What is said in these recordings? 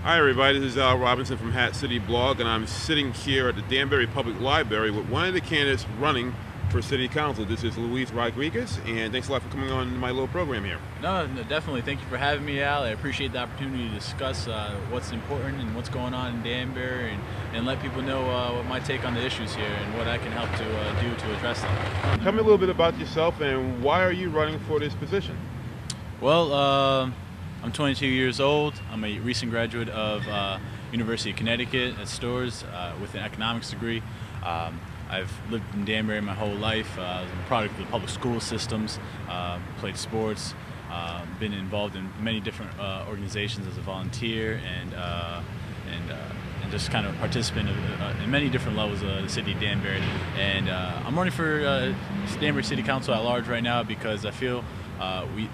Hi everybody, this is Al Robinson from Hat City Blog, and I'm sitting here at the Danbury Public Library with one of the candidates running for City Council. This is Luis Rodriguez, and thanks a lot for coming on my little program here. No, definitely. Thank you for having me, Al. I appreciate the opportunity to discuss what's important and what's going on in Danbury and let people know what my take on the issues here and what I can help to do to address them. Tell me a little bit about yourself and why are you running for this position? Well, I'm 22 years old. I'm a recent graduate of University of Connecticut at Storrs with an economics degree. I've lived in Danbury my whole life. I'm a product of the public school systems, played sports, been involved in many different organizations as a volunteer and just kind of participant in many different levels of the city of Danbury. And I'm running for Danbury City Council at large right now because I feel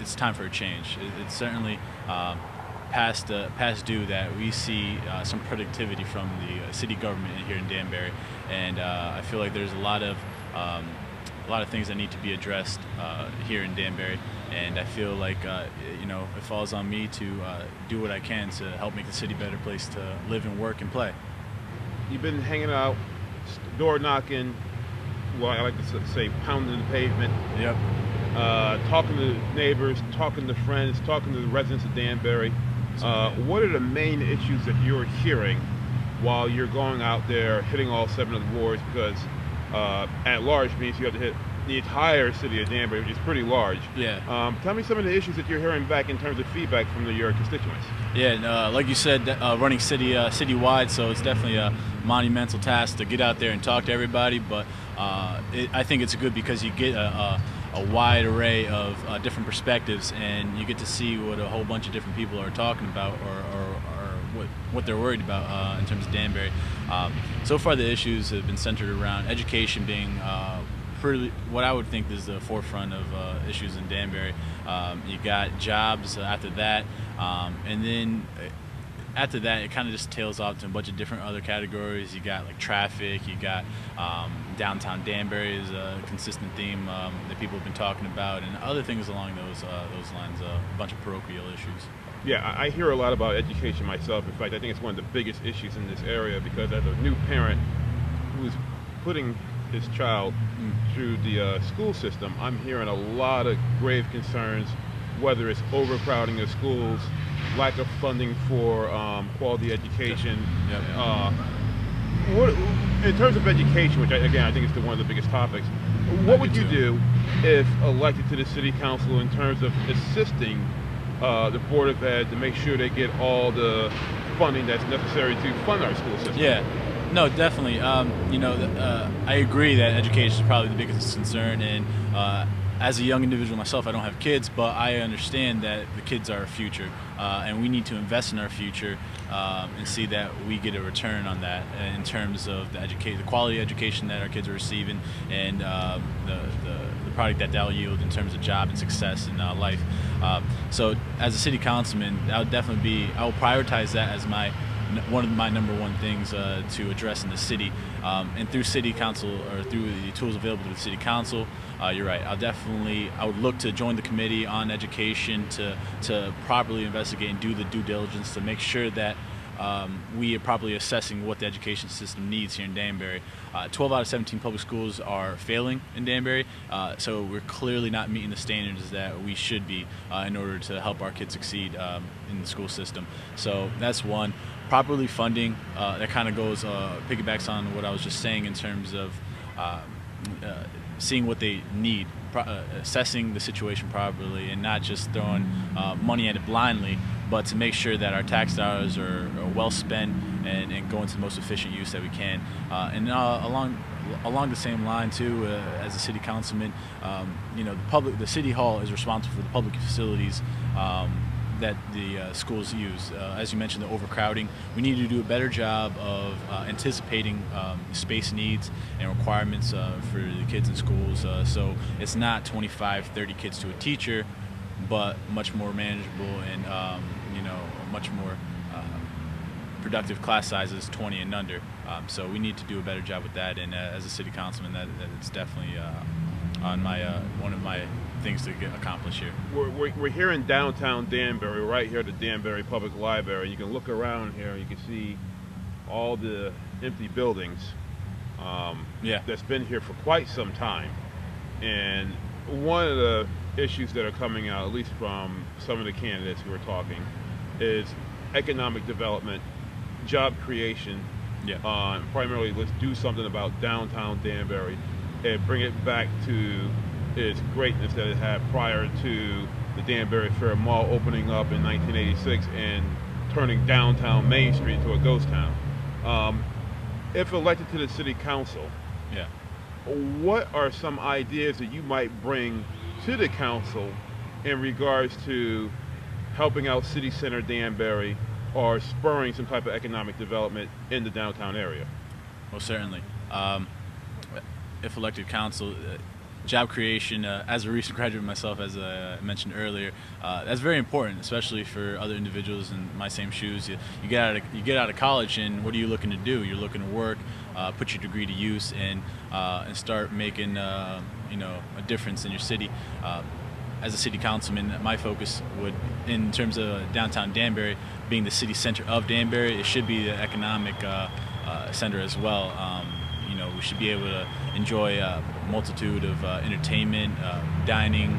it's time for a change. It's certainly past due that we see some productivity from the city government here in Danbury, and I feel like there's a lot of things that need to be addressed here in Danbury, and I feel like it falls on me to do what I can to help make the city a better place to live and work and play. You've been hanging out, door knocking, well, I like to say pounding the pavement. Yep. Talking to neighbors, talking to friends, talking to the residents of Danbury. What are the main issues that you're hearing while you're going out there hitting all 7 of the wards? Because at large means you have to hit the entire city of Danbury, which is pretty large. Yeah. Tell me some of the issues that you're hearing back in terms of feedback from your constituents. Yeah, like you said, running citywide, so it's definitely a monumental task to get out there and talk to everybody. But I think it's good because you get a wide array of different perspectives, and you get to see what a whole bunch of different people are talking about or what they're worried about in terms of Danbury. So far the issues have been centered around education being what I would think is the forefront of issues in Danbury. You got jobs after that, and then after that, it kind of just tails off to a bunch of different other categories. You got like traffic, you got downtown Danbury is a consistent theme that people have been talking about, and other things along those lines, a bunch of parochial issues. Yeah, I hear a lot about education myself. In fact, I think it's one of the biggest issues in this area because as a new parent who's putting his child through the school system, I'm hearing a lot of grave concerns, whether it's overcrowding of schools, lack of funding for quality education. What, in terms of education, which I think is one of the biggest topics, what would you do if elected to the city council in terms of assisting the Board of Ed to make sure they get all the funding that's necessary to fund our school system? Yeah. No, definitely. I agree that education is probably the biggest concern, and as a young individual myself, I don't have kids, but I understand that the kids are our future, and we need to invest in our future and see that we get a return on that in terms of the quality education that our kids are receiving, and the product that will yield in terms of job and success in life. So, as a city councilman, I will prioritize that as one of my number one things to address in the city, and through city council or through the tools available to the city council. You're right. I would look to join the committee on education to properly investigate and do the due diligence to make sure that we are properly assessing what the education system needs here in Danbury. 12 out of 17 public schools are failing in Danbury, so we're clearly not meeting the standards that we should be in order to help our kids succeed in the school system. So that's one. Properly funding, that kind of piggybacks on what I was just saying in terms of seeing what they need, assessing the situation properly, and not just throwing money at it blindly, but to make sure that our tax dollars are well spent and go into the most efficient use that we can. And along the same line too, as a city councilman, the city hall is responsible for the public facilities that the schools use. As you mentioned, the overcrowding. We need to do a better job of anticipating space needs and requirements for the kids in schools. So it's not 25, 30 kids to a teacher, but much more manageable and much more productive class sizes, 20 and under. So we need to do a better job with that. And as a city councilman, that it's definitely on my one of my things to get accomplished here. We're here in downtown Danbury, right here at the Danbury Public Library. You can look around here and you can see all the empty buildings that's been here for quite some time. And one of the issues that are coming out, at least from some of the candidates who are talking, is economic development, job creation. Primarily, let's do something about downtown Danbury and bring it back to its greatness that it had prior to the Danbury Fair Mall opening up in 1986 and turning downtown Main Street into a ghost town. If elected to the city council, what are some ideas that you might bring to the council in regards to helping out City Center Danbury or spurring some type of economic development in the downtown area? Well, certainly. If elected council, job creation, as a recent graduate myself, as I mentioned earlier, that's very important, especially for other individuals in my same shoes. You get out of college, and what are you looking to do? You're looking to work, put your degree to use, and start making a difference in your city. As a city councilman, my focus would, in terms of downtown Danbury, being the city center of Danbury, it should be the economic center as well. We should be able to enjoy a multitude of entertainment, dining,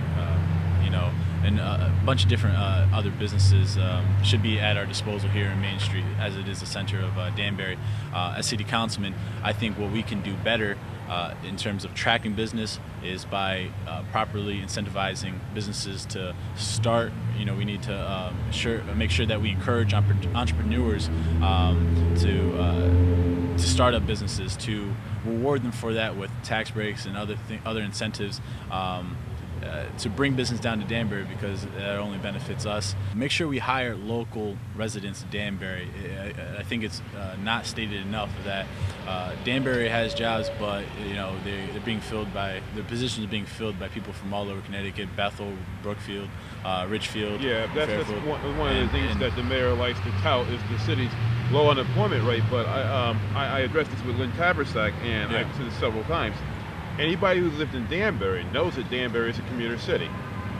and a bunch of different other businesses should be at our disposal here in Main Street, as it is the center of Danbury. As city councilman, I think what we can do better in terms of attracting business is by properly incentivizing businesses to start. We need to make sure that we encourage entrepreneurs to start up businesses, to reward them for that with tax breaks and other incentives, to bring business down to Danbury, because that only benefits us. Make sure we hire local residents of Danbury. I think it's not stated enough that Danbury has jobs, but they're being filled by, their positions are being filled by people from all over Connecticut: Bethel, Brookfield, Richfield. Yeah, that's one of the things that the mayor likes to tout is the city's low unemployment rate. But I addressed this with Lynn Tabersack, and I've said this several times. Anybody who's lived in Danbury knows that Danbury is a commuter city.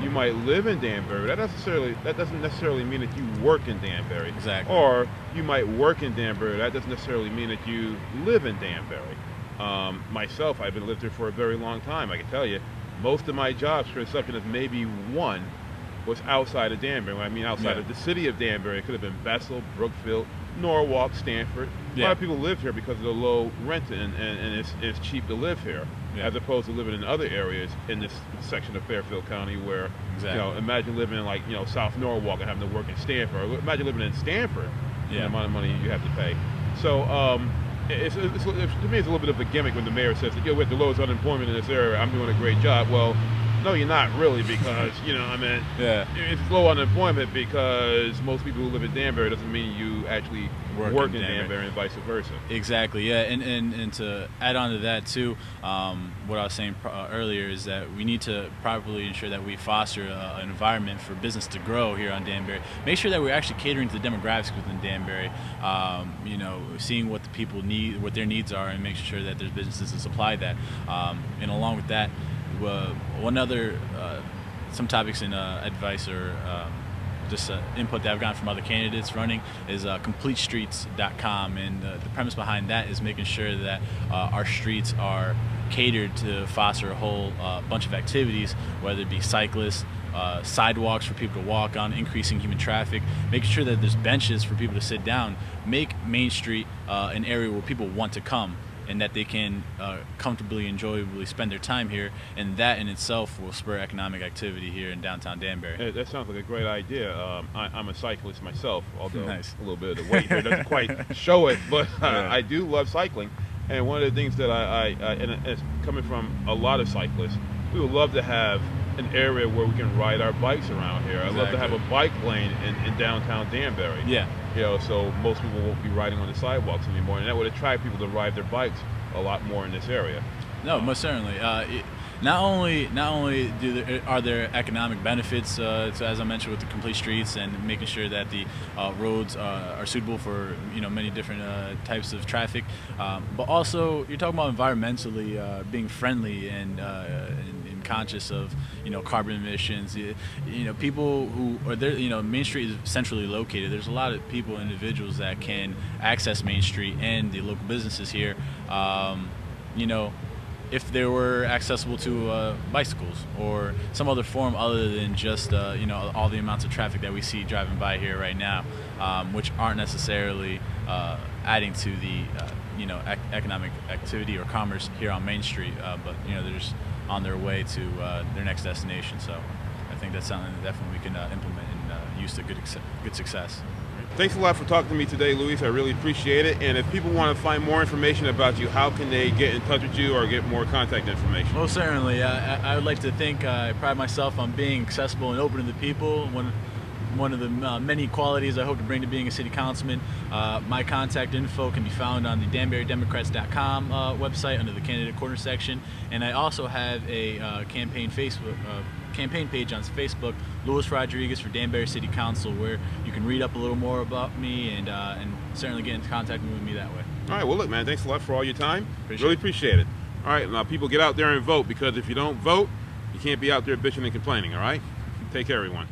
You might live in Danbury. That doesn't necessarily mean that you work in Danbury. Exactly. Or you might work in Danbury. That doesn't necessarily mean that you live in Danbury. Myself, I've lived here for a very long time. I can tell you, most of my jobs, for the exception of maybe one, was outside of Danbury. When I mean outside of the city of Danbury, it could have been Bethel, Brookfield, Norwalk, Stanford. A lot of people live here because of the low rent, and it's cheap to live here, as opposed to living in other areas in this section of Fairfield County where, imagine living in South Norwalk and having to work in Stanford. Or imagine living in Stanford, the amount of money you have to pay. So to me, it's a little bit of a gimmick when the mayor says that, we have the lowest unemployment in this area, I'm doing a great job. Well, no, you're not really, because, it's low unemployment because most people who live in Danbury doesn't mean you actually work in Danbury and vice versa. Exactly, yeah, and to add on to that too, what I was saying earlier is that we need to properly ensure that we foster an environment for business to grow here on Danbury. Make sure that we're actually catering to the demographics within Danbury, seeing what the people need, what their needs are, and making sure that there's businesses to supply that. And along with that, one other, some topics in advice or just input that I've gotten from other candidates running is CompleteStreets.com, and the premise behind that is making sure that our streets are catered to foster a whole bunch of activities, whether it be cyclists, sidewalks for people to walk on, increasing human traffic, making sure that there's benches for people to sit down, make Main Street an area where people want to come, and that they can comfortably, enjoyably spend their time here, and that in itself will spur economic activity here in downtown Danbury. Hey, that sounds like a great idea. I'm a cyclist myself, although a little bit of the weight here doesn't quite show it, but I do love cycling. And one of the things that and it's coming from a lot of cyclists, we would love to have an area where we can ride our bikes around here. I'd love to have a bike lane in downtown Danbury. So most people won't be riding on the sidewalks anymore, and that would attract people to ride their bikes a lot more in this area. No, most certainly. Not only are there economic benefits, as I mentioned, with the complete streets and making sure that the roads are suitable for many different types of traffic, but also you're talking about environmentally being friendly and conscious of, carbon emissions. People who are there, Main Street is centrally located. There's a lot of people, individuals that can access Main Street and the local businesses here. If they were accessible to bicycles or some other form other than just all the amounts of traffic that we see driving by here right now, which aren't necessarily adding to the economic activity or commerce here on Main Street, but they're just on their way to their next destination. So I think that's something that definitely we can implement and use to good success. Thanks a lot for talking to me today, Luis. I really appreciate it. And if people want to find more information about you, how can they get in touch with you or get more contact information? Well, certainly. I would like to think I pride myself on being accessible and open to the people. One of the many qualities I hope to bring to being a city councilman. My contact info can be found on the DanburyDemocrats.com website under the candidate corner section, and I also have a campaign page on Facebook, Luis Rodriguez for Danbury City Council, where you can read up a little more about me and certainly get in contact with me that way. All right. Well, look, man, thanks a lot for all your time. Really appreciate it. All right. Now, people, get out there and vote, because if you don't vote, you can't be out there bitching and complaining. All right. Take care, everyone.